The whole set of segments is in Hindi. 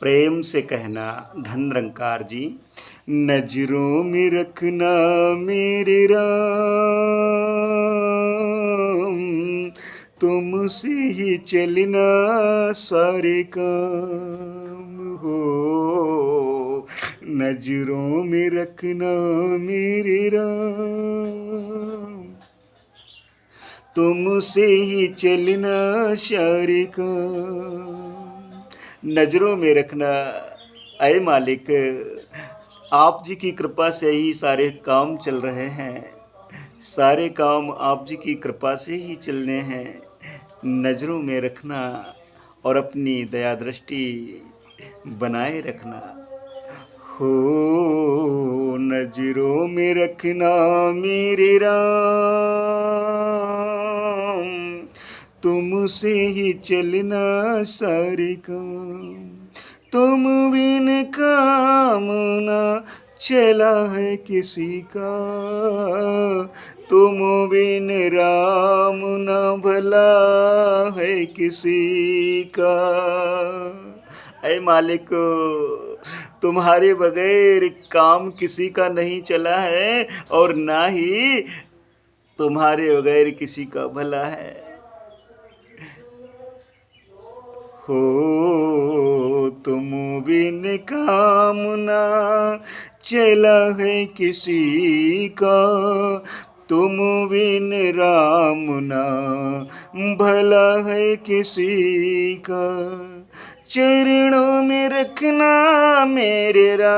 प्रेम से कहना धन निरंकार जी। नजरों में रखना मेरे राम, तुमसे ही चलना सारे काम हो। नजरों में रखना मेरे राम, तुमसे ही चलना सारे काम। नजरों में रखना ऐ मालिक, आप जी की कृपा से ही सारे काम चल रहे हैं। सारे काम आप जी की कृपा से ही चलने हैं। नजरों में रखना और अपनी दया दृष्टि बनाए रखना हो। नजरों में रखना मेरे राम, तुमसे ही चलना सारे काम। तुम बिन काम ना चला है किसी का, तुम बिन राम ना भला है किसी का। ऐ मालिक, तुम्हारे बगैर काम किसी का नहीं चला है और ना ही तुम्हारे बगैर किसी का भला है। हो तुम बिन काम ना चला है किसी का, तुम बिन राम ना भला है किसी का। चरणों में रखना मेरे राम,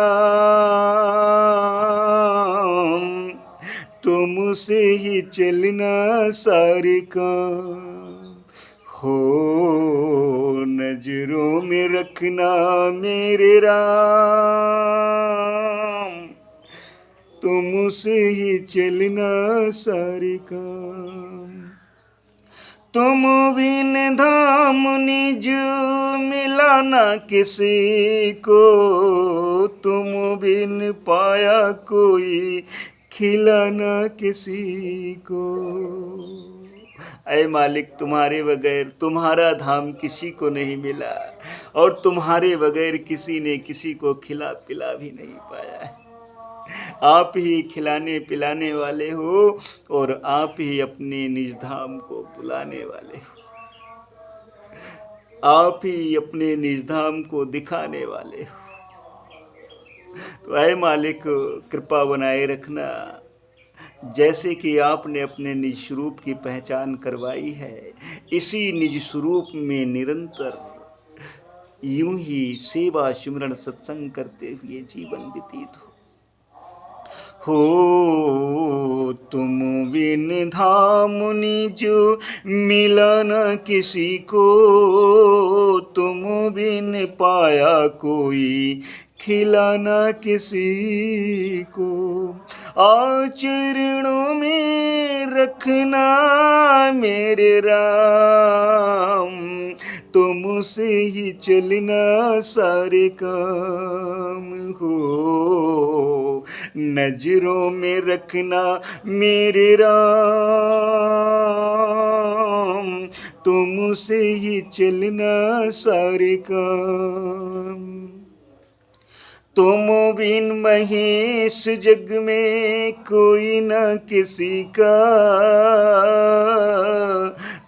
तुमसे ही चलना सारे काम हो। नजरों में रखना मेरे राम, तुमसे ही चलना सारे काम। तुम बिन धाम निज मिला ना किसी को, तुम बिन पाया कोई खिलाना किसी को। ऐ मालिक, तुम्हारे बगैर तुम्हारा धाम किसी को नहीं मिला और तुम्हारे बगैर किसी ने किसी को खिला पिला भी नहीं पाया है। आप ही खिलाने पिलाने वाले हो और आप ही अपने निज धाम को बुलाने वाले हो। आप ही अपने निज धाम को दिखाने वाले हो। तो ऐ मालिक, कृपा बनाए रखना। जैसे कि आपने अपने निज स्वरूप की पहचान करवाई है, इसी निज स्वरूप में निरंतर यूं ही सेवा सिमरण सत्संग करते हुए जीवन व्यतीत हो। तुम बिन धाम निज मिला न किसी को, तुम बिन पाया कोई खिलाना किसी को। चरणों में रखना मेरे राम, तुमसे ही चलना सारे काम हो। नजरों में रखना मेरे राम, तुमसे ही चलना सारे काम। तुम बिन महेश जग में कोई न किसी का,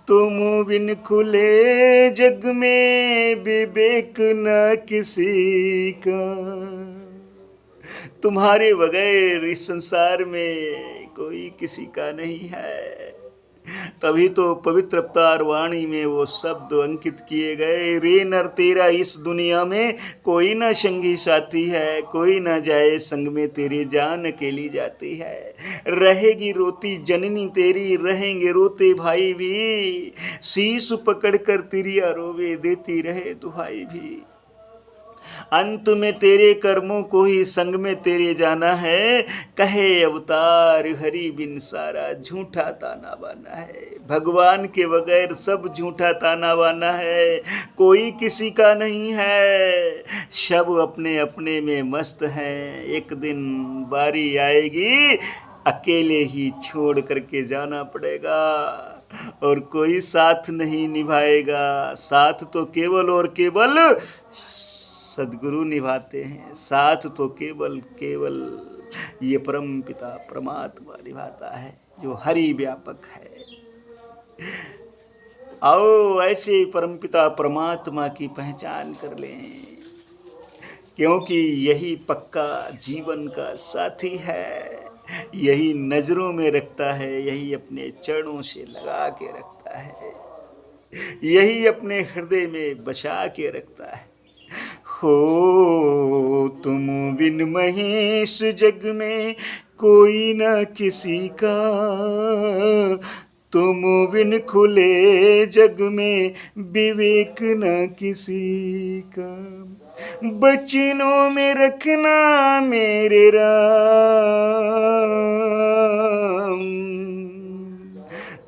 तुम बिन खुले जग में विवेक न किसी का। तुम्हारे बगैर इस संसार में कोई किसी का नहीं है। तभी तो पवित्र अवतार वाणी में वो शब्द अंकित किए गए, रे नर तेरा इस दुनिया में कोई ना संगी साथी है, कोई ना जाए संग में तेरे जान अकेली जाती है। रहेगी रोती जननी तेरी, रहेंगे रोते भाई भी, शीश पकड़ कर तिरिया रोवे देती रहे दुहाई भी। अंत में तेरे कर्मों को ही संग में तेरे जाना है, कहे अवतार हरि बिन सारा झूठा ताना बाना है। भगवान के बगैर सब झूठा ताना बाना है, कोई किसी का नहीं है। सब अपने अपने में मस्त हैं, एक दिन बारी आएगी अकेले ही छोड़ करके जाना पड़ेगा और कोई साथ नहीं निभाएगा। साथ तो केवल और केवल सद्गुरु निभाते हैं, साथ तो केवल केवल ये परम पिता परमात्मा निभाता है जो हरि व्यापक है। आओ ऐसे परमपिता परमात्मा की पहचान कर लें, क्योंकि यही पक्का जीवन का साथी है, यही नजरों में रखता है, यही अपने चरणों से लगा के रखता है, यही अपने हृदय में बसा के रखता है। हो तुम बिन महेश जग में कोई न किसी का, तुम बिन खुले जग में विवेक न किसी का, बचनों में रखना मेरे राम,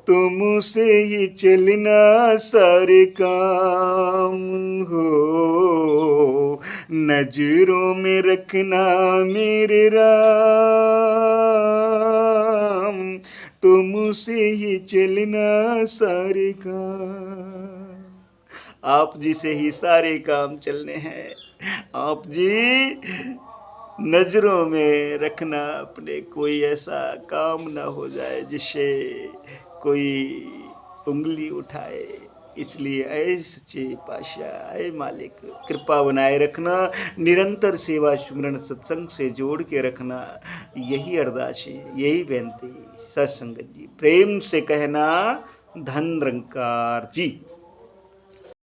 तुमसे ही चलना सारे काम। हो नजरों में रखना मेरे राम, तुमसे ही चलना सारे काम। आप जी से ही सारे काम चलने हैं। आप जी नजरों में रखना अपने, कोई ऐसा काम ना हो जाए जिससे कोई उंगली उठाए। इसलिए ऐ सच्चे पातशाह, ऐ मालिक, कृपा बनाए रखना, निरंतर सेवा सुमरन सत्संग से जोड़ के रखना। यही अरदास है, यही बेनती। सत्संगत जी प्रेम से कहना, धन निरंकार जी।